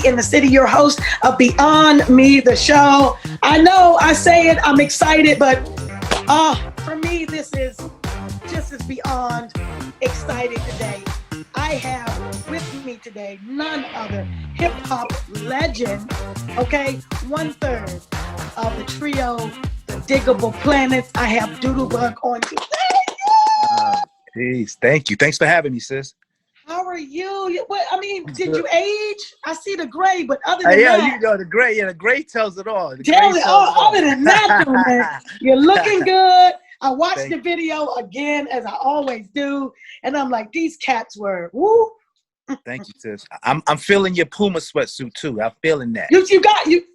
In the city, your host of Beyond Me, the show. I know I say it, I'm excited, but for me, this is just as beyond exciting today. I have with me today none other hip hop legend, okay, 1/3 of the trio, the Digable Planets. I have Doodlebug on today. Peace. Thank you. Thanks for having me, sis. How are you? What, I mean, did you age? I see the gray, but other than yeah, that, you know the gray. Yeah, the gray tells it all. Other than that, man, you're looking good. I watched the you. video again, as I always do, and I'm like, these cats were woo. Thank you, sis. I'm feeling your Puma sweatsuit too. I'm feeling that. You got you.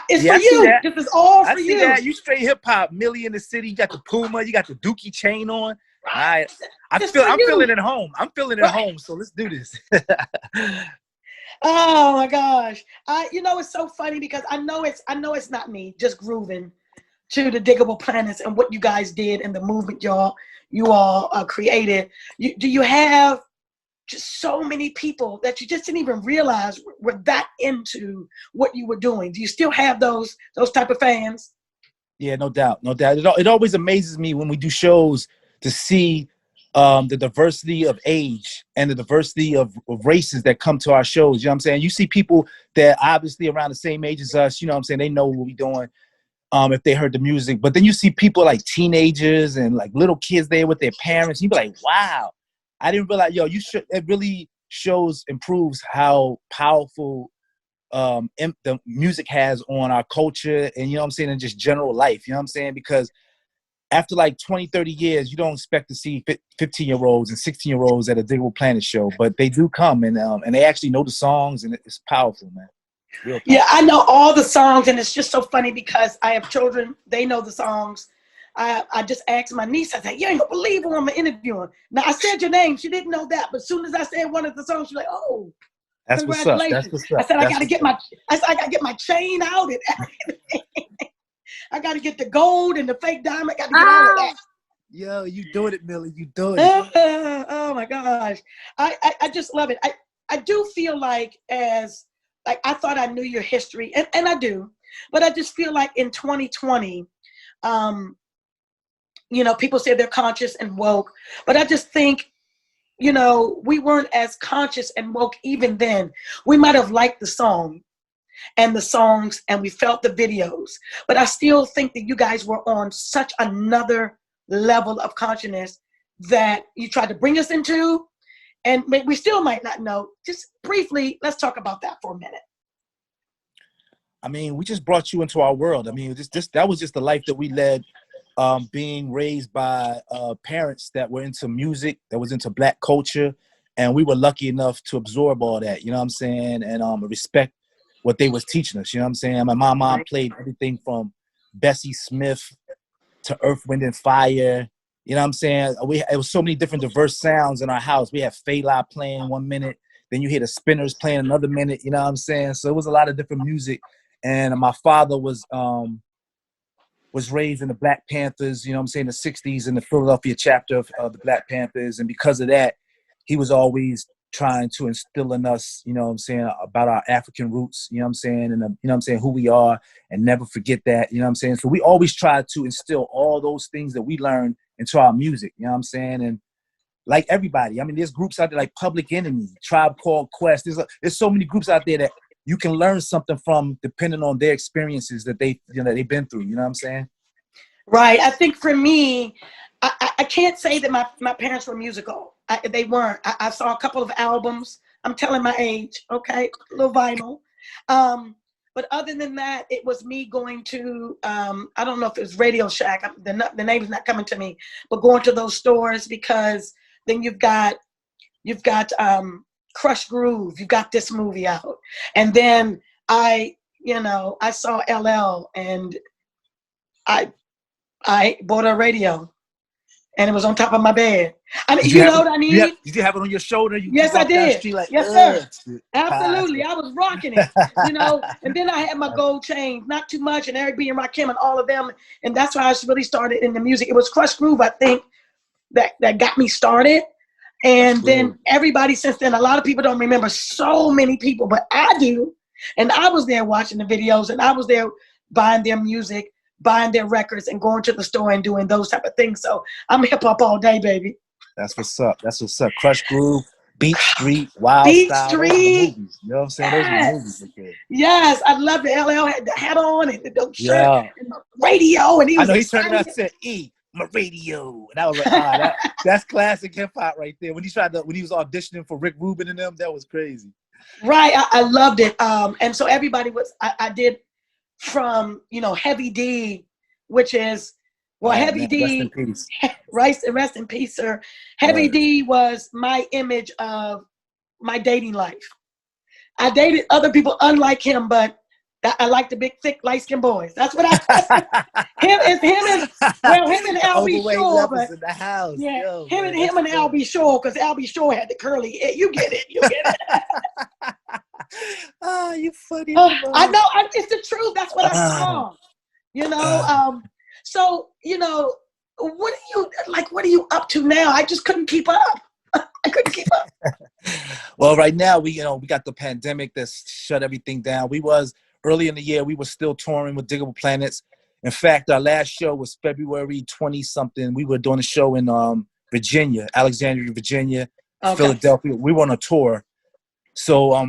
It's Yeah, for you. This is all for I see you. that. You straight hip hop, Millie in the city. You got the Puma. You got the Dookie chain on. Right. I'm feeling at home. I'm feeling at home. So let's do this. Oh my gosh! You know, it's so funny because I know it's not me just grooving to the Digable Planets and what you guys did and the movement you all created. Do you have just so many people that you just didn't even realize were that into what you were doing? Do you still have those type of fans? Yeah, no doubt, no doubt. It always amazes me when we do shows to see the diversity of age and the diversity of races that come to our shows. You know what I'm saying? You see people that obviously around the same age as us, you know what I'm saying? They know what we're doing if they heard the music. But then you see people like teenagers and like little kids there with their parents. You be like, wow, I didn't realize, it really proves how powerful the music has on our culture and, you know what I'm saying, and just general life, you know what I'm saying? Because after like 20, 30 years, you don't expect to see 15-year-olds and 16-year-olds at a Digable Planet show, but they do come and they actually know the songs, and it's powerful, man. Real powerful. Yeah, I know all the songs, and it's just so funny because I have children. They know the songs. I just asked my niece, I said, you ain't gonna believe who I'm interviewing. Now, I said your name. She didn't know that, but as soon as I said one of the songs, she's like, oh, that's congratulations. What's up. That's what's up. I said, I gotta get my chain out and I got to get the gold and the fake diamond. I got to get all of that. Yo, you doing it, Millie. You doing it. Oh my gosh. I just love it. I do feel like I thought I knew your history, and I do, but I just feel like in 2020, people say they're conscious and woke, but I just think, we weren't as conscious and woke even then. We might have liked the song and the songs, and we felt the videos, but I still think that you guys were on such another level of consciousness that you tried to bring us into, and we still might not know. Just briefly, let's talk about that for a minute. I mean, we just brought you into our world. I mean, that was just the life that we led, being raised by parents that were into music, that was into Black culture, and we were lucky enough to absorb all that, you know what I'm saying, and respect what they was teaching us, you know what I'm saying? My mom played everything from Bessie Smith to Earth, Wind, and Fire, you know what I'm saying? It was so many different diverse sounds in our house. We had Fela playing 1 minute, then you hear the Spinners playing another minute, you know what I'm saying? So it was a lot of different music, and my father was raised in the Black Panthers, you know what I'm saying, the 60s in the Philadelphia chapter of the Black Panthers, and because of that, he was always trying to instill in us, you know what I'm saying, about our African roots, you know what I'm saying, and you know what I'm saying, who we are, and never forget that, you know what I'm saying. So we always try to instill all those things that we learned into our music, you know what I'm saying. And like everybody, I mean, there's groups out there like Public Enemy, Tribe Called Quest. There's so many groups out there that you can learn something from, depending on their experiences that they've been through, you know what I'm saying. Right. I think for me, I can't say that my parents were musical. They weren't. I saw a couple of albums. I'm telling my age, okay, a little vinyl. But other than that, it was me going to, I don't know if it was Radio Shack. The name is not coming to me, but going to those stores, because then you've got Crush Groove, you got this movie out. And then I saw LL, and I bought a radio, and it was on top of my bed. I mean, Did you you have know it? what I need? Did you have it on your shoulder? You Yes, I walk down the did. street like, Yes, ugh. sir. Absolutely. I was rocking it, and then I had my gold chains, not too much, and Eric B. and Rakim and all of them. And that's why I really started in the music. It was Crush Groove, I think, that got me started. And then everybody since then, a lot of people don't remember, so many people, but I do. And I was there watching the videos, and I was there buying their music, buying their records, and going to the store and doing those type of things. So I'm hip hop all day, baby. That's what's up. That's what's up. Crush Groove, Beat Street, Wild Beat Style. Those are the Street. movies. You know what I'm saying? Those are the movies. Okay. Yes, I love it. LL had the hat on and the shirt and the radio, and he I was know he turned around excited. and said, "E, my radio," and I was like, that's classic hip hop right there. When he was auditioning for Rick Rubin and them, that was crazy. Right, I loved it. And so everybody was. I did from Heavy D, which is Heavy Man, rest in D. peace. Rest in peace, sir. Heavy D was my image of my dating life. I dated other people unlike him, but I like the big, thick, light-skinned boys. That's what I. him and Albie Shore, but in the house. yeah, Yo, him man, and Albie Shore, because Albie Shore had the curly hair. You get it. Ah, you funny. I know. It's the truth. That's what I saw. So what are you up to now? I just couldn't keep up. I couldn't keep up. Well, right now we got the pandemic that's shut everything down. Early in the year, we were still touring with Digable Planets. In fact, our last show was February 20-something. We were doing a show in Virginia, Alexandria, Virginia, Philadelphia. We were on a tour. So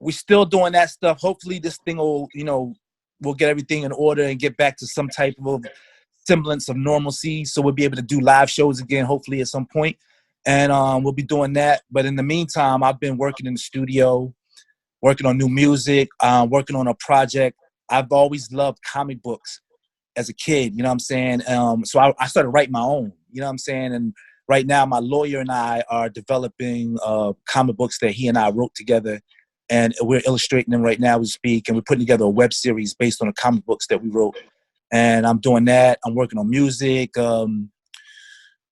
we're still doing that stuff. Hopefully this thing will, we'll get everything in order and get back to some type of semblance of normalcy. So we'll be able to do live shows again, hopefully at some point. And we'll be doing that. But in the meantime, I've been working in the studio, working on new music, working on a project. I've always loved comic books as a kid, you know what I'm saying? So I started writing my own, you know what I'm saying? And right now, my lawyer and I are developing comic books that he and I wrote together. And we're illustrating them right now as we speak. And we're putting together a web series based on the comic books that we wrote. And I'm doing that. I'm working on music,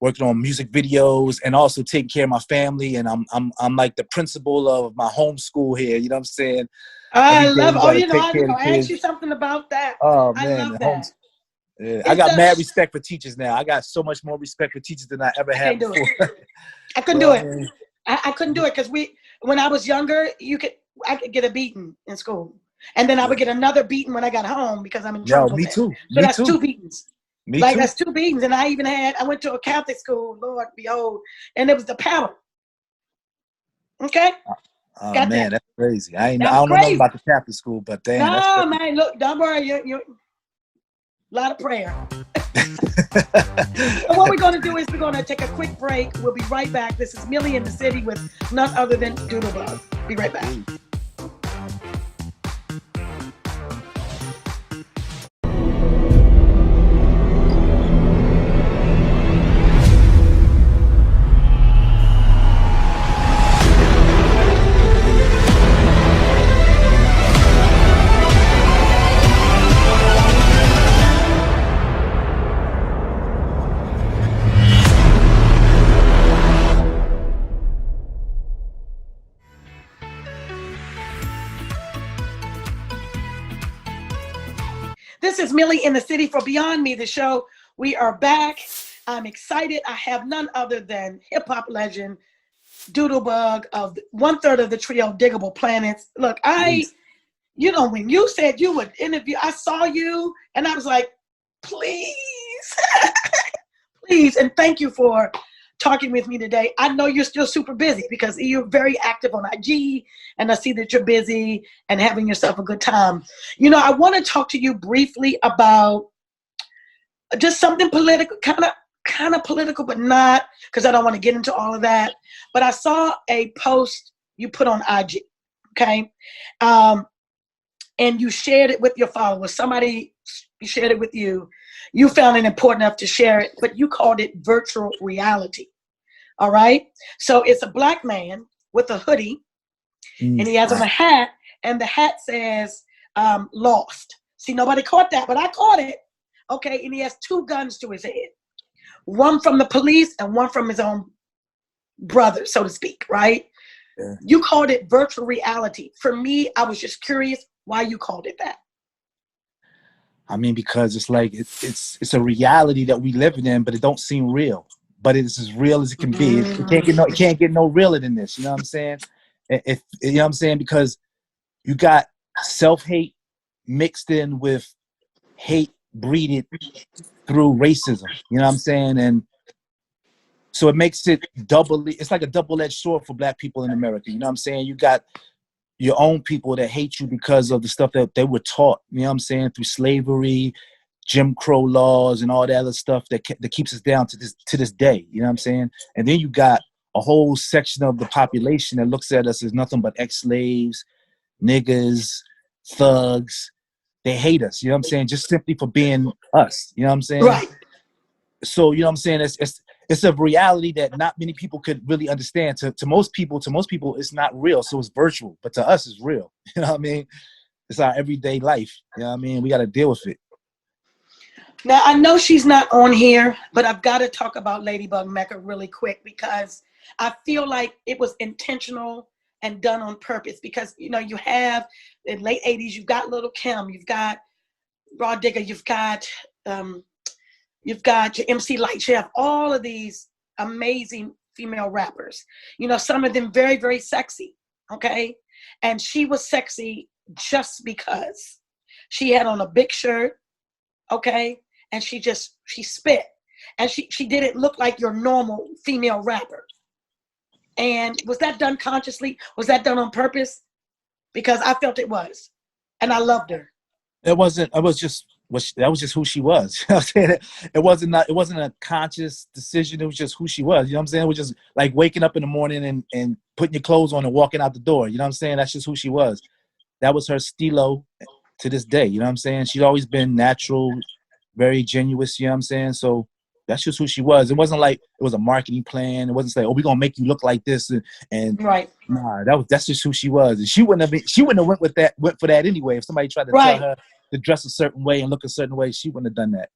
working on music videos, and also taking care of my family. And I'm like the principal of my homeschool here. You know what I'm saying? I love. I asked you something about that. Oh I man, love that. Yeah, I got mad respect for teachers now. I got so much more respect for teachers than I ever had before. I couldn't do it. I couldn't do it because when I was younger, I could get a beating in school, and then I would get another beating when I got home because I'm in trouble. Me too. So that's two beatings. Me too. That's two beatings, and I went to a Catholic school, Lord behold, and it was the paddle. Okay. Oh man, that's crazy. I don't know nothing about the Catholic school, but damn. No, man, look, don't worry, you a lot of prayer. So what we're going to do is we're going to take a quick break. We'll be right back. This is Millie in the City with none other than Doodlebug. Be right back. This is Millie in the City for Beyond Me, the show. We are back. I'm excited. I have none other than hip-hop legend, Doodlebug of 1/3 of the trio Digable Planets. Look, when you said you would interview, I saw you and I was like, please, please. And thank you for talking with me today. I know you're still super busy because you're very active on IG, and I see that you're busy and having yourself a good time. I want to talk to you briefly about just something political, kind of political, but not, because I don't want to get into all of that. But I saw a post you put on IG, okay? And you shared it with your followers. Somebody shared it with you. You found it important enough to share it, but you called it virtual reality. All right. So it's a black man with a hoodie And he has on a hat, and the hat says lost. See, nobody caught that, but I caught it. Okay, and he has two guns to his head, one from the police and one from his own brother, so to speak, right? Yeah. You called it virtual reality. For me, I was just curious why you called it that. I mean, because it's like it's a reality that we living in, but it don't seem real. But it's as real as it can be. It can't get no realer than this. You know what I'm saying? If you know what I'm saying, because you got self-hate mixed in with hate breeded through racism. You know what I'm saying? And so it makes it doubly. It's like a double-edged sword for Black people in America. You know what I'm saying? You got your own people that hate you because of the stuff that they were taught, you know what I'm saying, through slavery, Jim Crow laws, and all that other stuff that keeps us down to this day, you know what I'm saying? And then you got a whole section of the population that looks at us as nothing but ex-slaves, niggas, thugs. They hate us, you know what I'm saying, just simply for being us, you know what I'm saying? Right. So, you know what I'm saying, it's a reality that not many people could really understand. To most people, it's not real. So it's virtual, but to us, it's real. You know what I mean? It's our everyday life. You know what I mean? We got to deal with it. Now, I know she's not on here, but I've got to talk about Ladybug Mecca really quick because I feel like it was intentional and done on purpose because, you know, you have in late 80s, you've got Little Kim, you've got Raw Digger, you've got your MC Light. You have all of these amazing female rappers. You know, some of them very, very sexy. Okay. And she was sexy just because she had on a big shirt. Okay. And she spit. And she didn't look like your normal female rapper. And was that done consciously? Was that done on purpose? Because I felt it was. And I loved her. That was just who she was. You know what I'm saying? It wasn't a conscious decision. It was just who she was. You know what I'm saying? It was just like waking up in the morning and putting your clothes on and walking out the door. You know what I'm saying? That's just who she was. That was her stilo to this day. You know what I'm saying? She's always been natural, very genuine. You know what I'm saying? So that's just who she was. It wasn't like it was a marketing plan. It wasn't like, oh, we're gonna make you look like this and right. Nah, that's just who she was. And she wouldn't have went for that anyway. If somebody tried to tell Right. her to dress a certain way and look a certain way, she wouldn't have done that.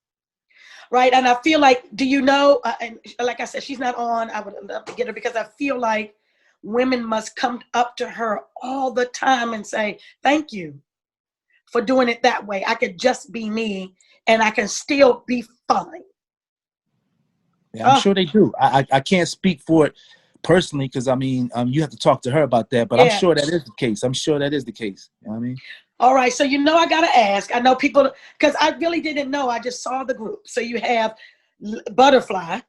Right. And I feel like, do you know, and like I said, she's not on. I would love to get her because I feel like women must come up to her all the time and say, thank you for doing it that way. I could just be me and I can still be fine. Yeah, I'm sure they do. I can't speak for it personally because I mean, you have to talk to her about that. But I'm sure that is the case. I'm sure that is the case. You know what I mean? All right. So, you know, I got to ask. I know people, because I really didn't know. I just saw the group. So you have Butterfly,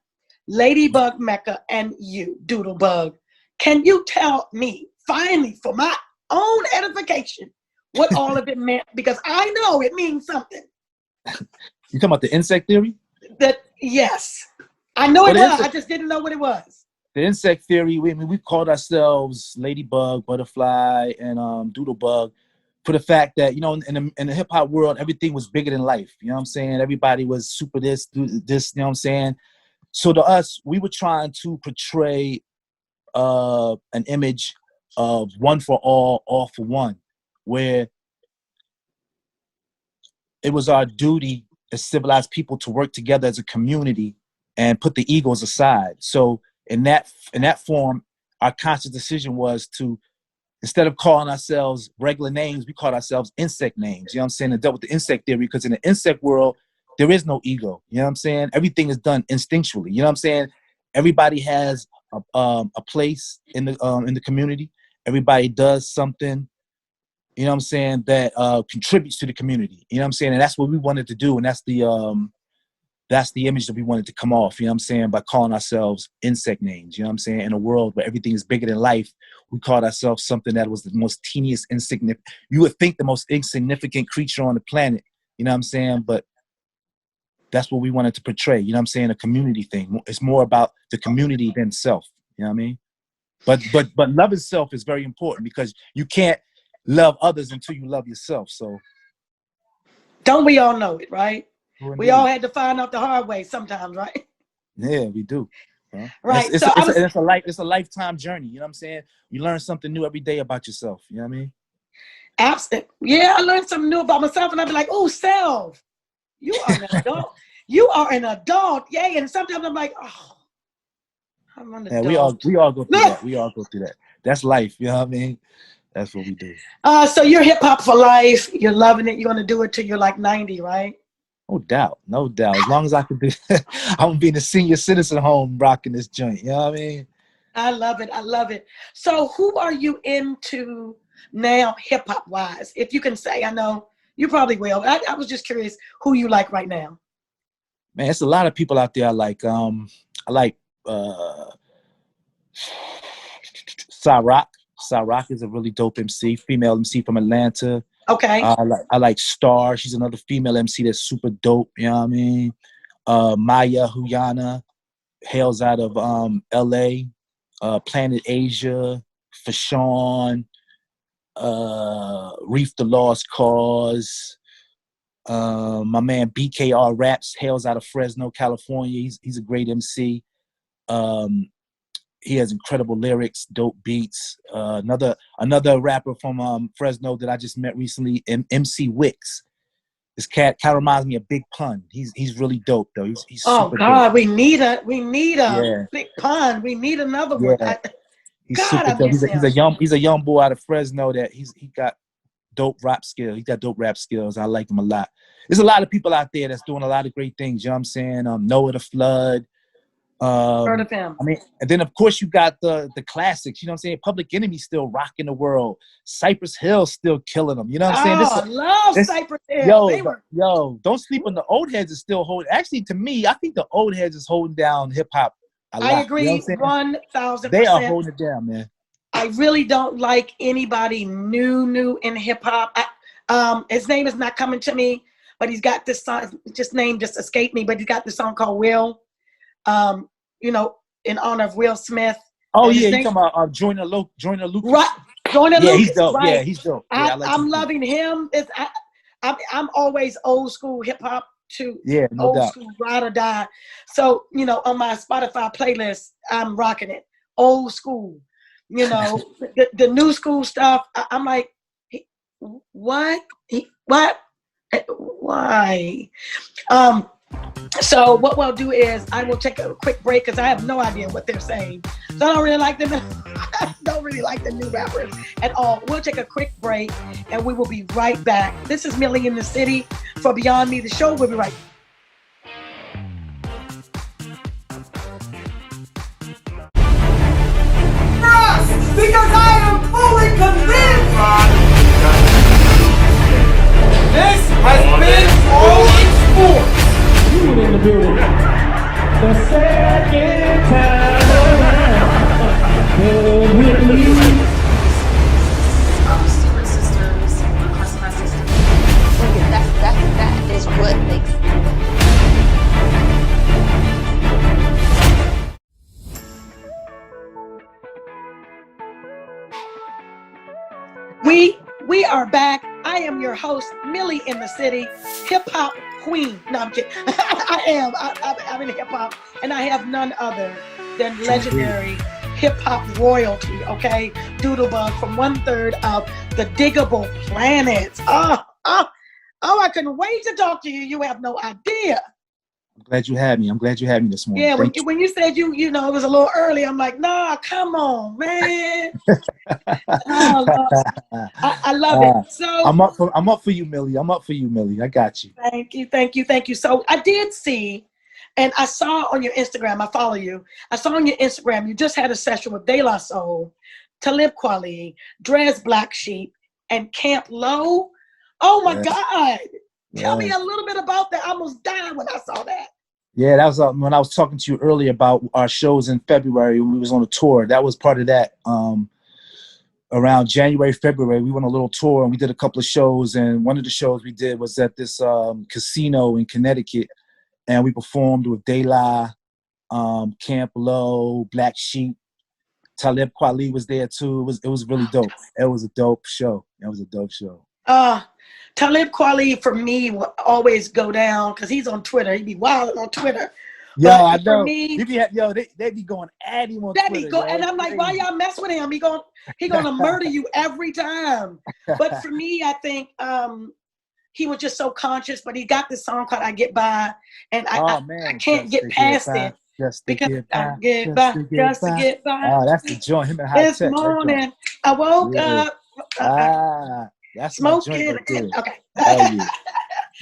Ladybug Mecca, and you, Doodlebug. Can you tell me, finally, for my own edification, what all of it meant? Because I know it means something. You talking about the insect theory? Yes. I know it was. I just didn't know what it was. The insect theory, we called ourselves Ladybug, Butterfly, and Doodlebug for the fact that, you know, in the hip hop world, everything was bigger than life. You know what I'm saying? Everybody was super this, you know what I'm saying? So to us, we were trying to portray an image of one for all for one, where it was our duty as civilized people to work together as a community and put the egos aside. So in that form, our conscious decision was to, instead of calling ourselves regular names, we called ourselves insect names. You know what I'm saying? And dealt with the insect theory, because in the insect world, there is no ego. You know what I'm saying? Everything is done instinctually. You know what I'm saying? Everybody has a place in the community. Everybody does something, you know what I'm saying, that contributes to the community. You know what I'm saying? And that's what we wanted to do. And that's the image that we wanted to come off, you know what I'm saying, by calling ourselves insect names. You know what I'm saying? In a world where everything is bigger than life, we called ourselves something that was the most teeniest, insignificant. You would think the most insignificant creature on the planet, you know what I'm saying? But that's what we wanted to portray, you know what I'm saying? A community thing. It's more about the community than self, you know what I mean? But loving self is very important, because you can't love others until you love yourself. So don't we all know it, right? oh, We all had to find out the hard way sometimes, right? Yeah, we do. Huh? Right. So I was It's a lifetime journey. You know what I'm saying? You learn something new every day about yourself. You know what I mean? absent. Yeah, I learned something new about myself, and I'd be like, "Oh, self, you are an adult. You are an adult." Yay! And sometimes I'm like, "Oh, I'm an Yeah, adult." we all go through that. We all go through that. That's life. You know what I mean? That's what we do. So you're hip hop for life. You're loving it. You're gonna do it till you're like 90, right? No doubt. No doubt. As long as I can do I'm gonna be in a senior citizen home rocking this joint. You know what I mean? I love it. I love it. So who are you into now, hip hop wise? If you can say, I know you probably will. I was just curious who you like right now. Man, it's a lot of people out there I like uh Cyrock. Cyrock is a really dope MC, female MC from Atlanta. Okay. I like Star. She's another female MC that's super dope. You know what I mean? Maya Huyana hails out of LA. Planet Asia, Fashawn, Reef the Lost Cause. My man BKR Raps hails out of Fresno, California. He's a great MC. He has incredible lyrics, dope beats. Another rapper from Fresno that I just met recently, MC Wicks. This cat kind of reminds me of Big Pun. He's really dope though. He's Oh super dope. God, we need a Yeah, big pun. We need another one. yeah. He's God, super I dope. miss him. He's a young boy out of Fresno that he got dope rap skills. He got dope rap skills. I like him a lot. There's a lot of people out there that's doing a lot of great things. You know what I'm saying? Noah the Flood. Heard of him. I mean, and then of course you got the classics. You know what I'm saying? Public Enemy still rocking the world. Cypress Hill still killing them. You know what I'm saying? Oh, I love Cypress Hill. Don't sleep on the old heads. Is still holding. Actually, to me, I think the old heads is holding down hip hop a lot. I agree, you know what I'm saying? 1000%. They are holding it down, man. I really don't like anybody new in hip hop. His name is not coming to me, but he's got this song. Name just escaped me, but he's got this song called Will. You know, in honor of Will Smith. Oh yeah, you talking about Joyner Lucas? Right, Joyner Lucas. He's dope. Right. Yeah, he's dope. Yeah, I'm loving him. I'm always old school hip hop too. Yeah, no old doubt. School ride or die. So you know, on my Spotify playlist, I'm rocking it. Old school. You know, the new school stuff. I'm like, what? What? Why? So what we'll do is I will take a quick break because I have no idea what they're saying. So I don't really like them. I don't really like the new rappers at all. We'll take a quick break and we will be right back. This is Millie in the City for Beyond Me, the show. We'll be right back. Because I am fully convinced this has been all in sports. You in the building. The second time Secret sisters, classified sisters. That is what makes. We are back. I am your host, Millie in the City, hip hop queen. No, I'm kidding. I am. I'm in hip hop, and I have none other than legendary hip hop royalty. Okay, Doodlebug from 1/3 of the Digable Planets. Oh, I couldn't wait to talk to you. You have no idea. I'm glad you had me. I'm glad you had me this morning. Yeah, when you said you know it was a little early, I'm like, nah, come on, man. Oh, I love it. So I'm up for you, Millie. I'm up for you, Millie. I got you. Thank you. So I did see, and I saw on your Instagram, I follow you. I saw on your Instagram, you just had a session with De La Soul, Talib Kweli, Dres Black Sheep, and Camp Low. Oh my God. Tell me a little bit about that. I almost died when I saw that. Yeah, that was when I was talking to you earlier about our shows in February when we was on a tour. That was part of that. Around January, February, we went on a little tour and we did a couple of shows. And one of the shows we did was at this casino in Connecticut. And we performed with De La, Camp Low, Black Sheep. Talib Kweli was there too. It was really dope. It was a dope show. Talib Kweli for me will always go down because he's on Twitter. He'd be wild on Twitter. Yo, But I for know. me, You be yo, they be going at him on that be Twitter, go, yo. and It's I'm like, why crazy. y'all mess with him? He gonna murder you every time. But for me, I think he was just so conscious. But he got this song called "I Get By," and I Oh I man, can't just get to get past by, it just to because get I by, get just by, to get just to by. get by. Oh, that's the joint. Him and High This Tech, that joint. morning I woke Yeah. up That's my joint smoking. right there. Okay, Hell yeah.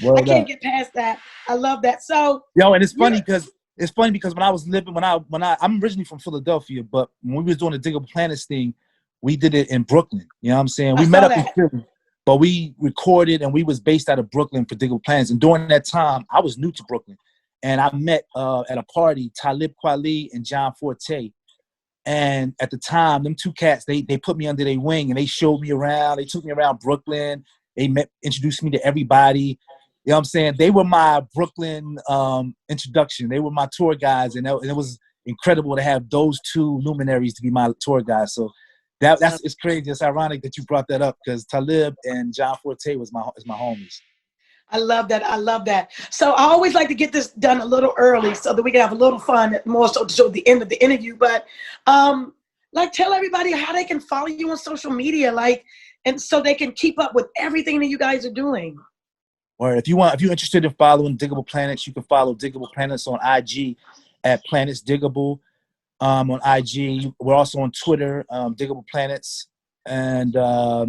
I Word can't up. get past that. I love that. So Yo, and it's yeah, funny because when I was living I'm originally from Philadelphia, but when we was doing the Digable Planets thing, we did it in Brooklyn. You know what I'm saying? I We met saw up in that. Philly, but we recorded and we was based out of Brooklyn for Digable Planets. And during that time, I was new to Brooklyn, and I met at a party Talib Kweli and John Forte. And at the time, them two cats, they put me under their wing and they showed me around. They took me around Brooklyn. Introduced me to everybody. You know what I'm saying? They were my Brooklyn introduction. They were my tour guides, and it was incredible to have those two luminaries to be my tour guides. So that's it's crazy. It's ironic that you brought that up because Talib and John Forte is my homies. I love that. I love that. So I always like to get this done a little early so that we can have a little fun, more so to the end of the interview. But like tell everybody how they can follow you on social media, like, and so they can keep up with everything that you guys are doing. Or if you're interested in following Digable Planets, you can follow Digable Planets on IG at Planets Digable on IG. We're also on Twitter, Digable Planets, and I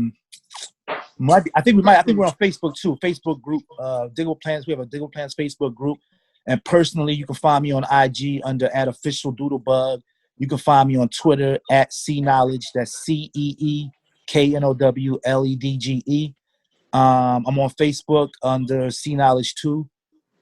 think we're on Facebook too. Facebook group, Digable Planets. We have a Digable Planets Facebook group. And personally, you can find me on IG under @official doodlebug. You can find me on Twitter at CKnowledge. That's CEEKNOWLEDGE. I'm on Facebook under CKnowledge too.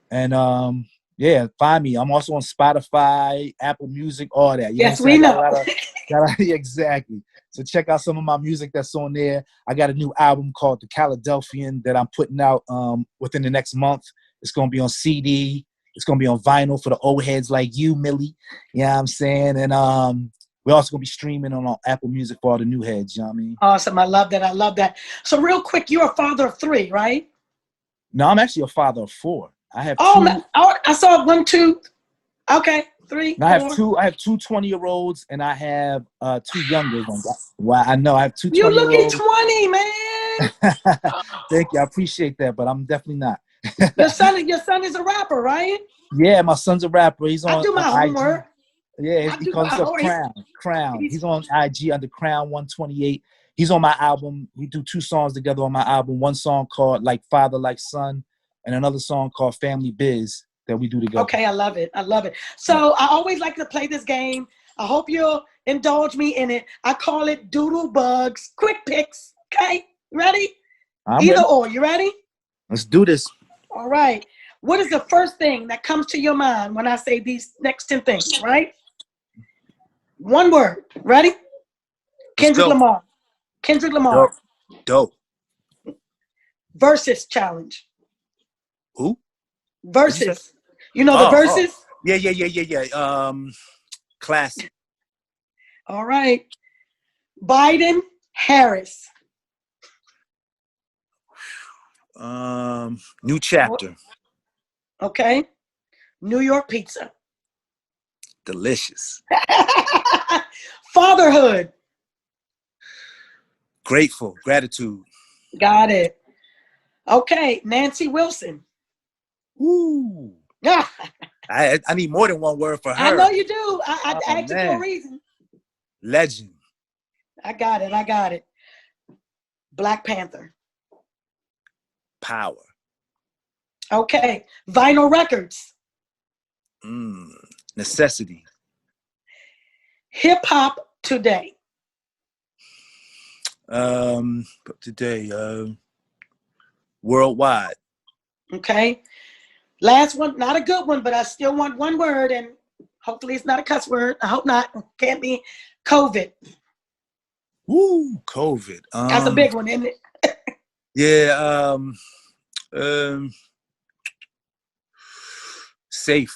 And yeah, find me. I'm also on Spotify, Apple Music, all that. You know what I'm Yes, saying? we I got know. a lot of exactly. So check out some of my music that's on there. I got a new album called The Caladelphian that I'm putting out within the next month. It's gonna be on CD. It's gonna be on vinyl for the old heads like you, Millie. You know what I'm saying? And we're also gonna be streaming on Apple Music for all the new heads. You know what I mean? Awesome. I love that. I love that. So real quick, you're a father of 3, right? No, I'm actually a father of 4. I have Oh, two. I saw 1, 2. Okay, 3, Now 4. I have two 20-year-olds and I have 2 younger ones. Wow, I know I have two You looking 20-year-olds. 20, man. Thank you. I appreciate that, but I'm definitely not. Your son is a rapper, right? Yeah, my son's a rapper. He's I on do my IG. homework. Yeah, I he do calls my himself homework. Crown. He's on IG under Crown 128. He's on my album. We do 2 songs together on my album. One song called Like Father, Like Son, and another song called Family Biz that we do together. Okay, I love it. I love it. So I always like to play this game. I hope you'll indulge me in it. I call it Doodle Bugs Quick Picks. Okay, ready? I'm Either ready. or. You ready? Let's do this. All right. What is the first thing that comes to your mind when I say these next 10 things, right? One word. Ready? Kendrick Lamar. Kendrick Lamar. Dope. Versus challenge. Who? Versus. You know the verses? Yeah. Classic. All right. Biden, Harris. New chapter. Okay. New York pizza. Delicious. Fatherhood. Grateful. Gratitude. Got it. Okay. Nancy Wilson. Ooh. I need more than one word for her. I know you do. I asked you for a reason. Legend. I got it. Black Panther. Power. Okay. Vinyl records. Necessity. Hip hop today. Today, worldwide. Okay. Last one, not a good one, but I still want one word, and hopefully it's not a cuss word. I hope not. Can't be. COVID. Woo, COVID. That's a big one, isn't it? Yeah. Safety.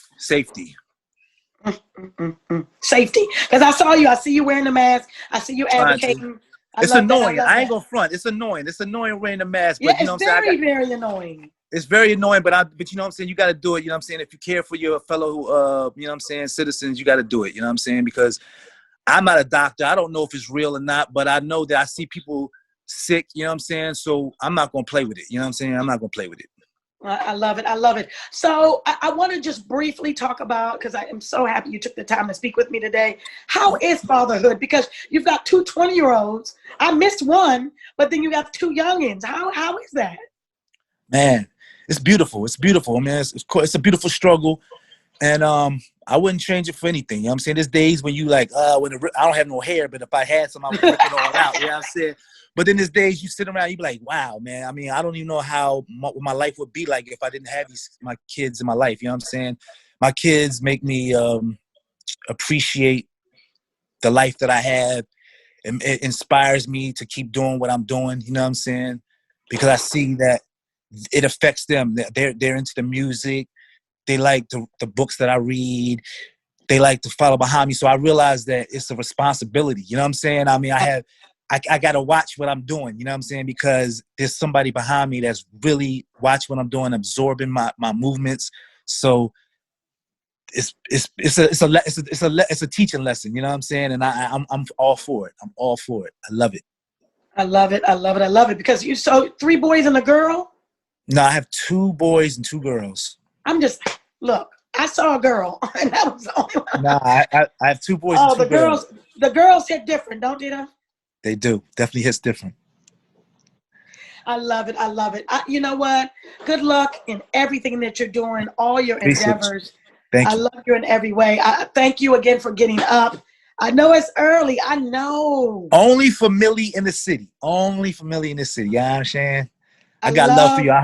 Safety. Because I see you wearing the mask. I see you advocating I It's love that. annoying. love I ain't that. gonna front. It's annoying. It's annoying wearing a mask, Yeah, but you know it's what I'm saying? very annoying. It's very annoying, but you know what I'm saying? You got to do it. You know what I'm saying? If you care for your fellow, you know what I'm saying, citizens, you got to do it. You know what I'm saying? Because I'm not a doctor. I don't know if it's real or not, but I know that I see people sick. You know what I'm saying? So I'm not gonna play with it. You know what I'm saying? I'm not gonna play with it. I love it. I love it. So I want to just briefly talk about, because I am so happy you took the time to speak with me today. How is fatherhood? Because you've got two 20-year-olds. I missed one, but then you got two youngins. How is that? Man, it's beautiful. It's beautiful. I mean, it's a beautiful struggle. And I wouldn't change it for anything. You know what I'm saying? There's days when you like, I don't have no hair, but if I had some, I would rip it all out. You know what I'm saying? But then there's days you sit around, you be like, wow, man. I mean, I don't even know what my life would be like if I didn't have my kids in my life. You know what I'm saying? My kids make me appreciate the life that I have. It inspires me to keep doing what I'm doing. You know what I'm saying? Because I see that it affects them. They're into the music. They like the books that I read. They like to follow behind me. So I realize that it's a responsibility. You know what I'm saying? I mean, I got to watch what I'm doing. You know what I'm saying? Because there's somebody behind me that's really watching what I'm doing, absorbing my movements. So it's a teaching lesson. You know what I'm saying? And I'm all for it. I'm all for it. I love it. I love it. I love it. I love it. Because you so 3 boys and a girl? No, I have 2 boys and 2 girls. Look, I saw a girl, and that was the only one. Nah, I have 2 boys and 2 girls. The girls hit different, don't they? They do. Definitely hits different. I love it. I love it. You know what? Good luck in everything that you're doing, all your Appreciate endeavors. Thank I you. love you in every way. I thank you again for getting up. I know it's early. I know. Only for Millie in the city. Only for Millie in the city. You know what I'm saying? I got love love for you. I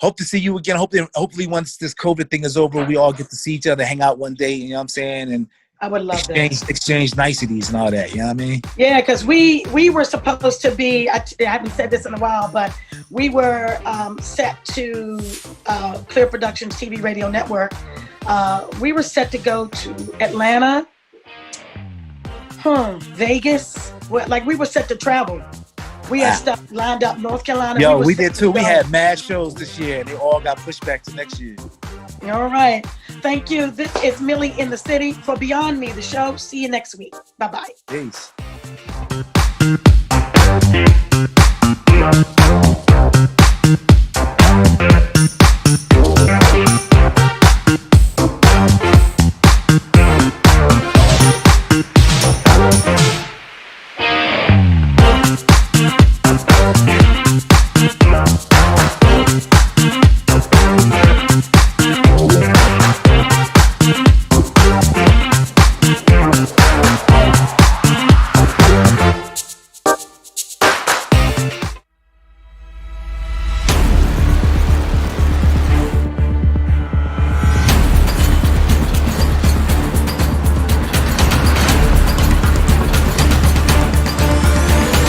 hope to see you again. Hopefully once this COVID thing is over, we all get to see each other, hang out one day, you know what I'm saying? And I would love exchange niceties and all that, you know what I mean? Yeah, because we were supposed to be, I haven't said this in a while, but we were set to Clear Productions TV Radio Network. We were set to go to Atlanta, Vegas. We were set to travel. We had stuff lined up, North Carolina. Yo, we did too. We had mad shows this year, and they all got pushed back to next year. All right. Thank you. This is Millie in the City for Beyond Me, the show. See you next week. Bye-bye. Peace.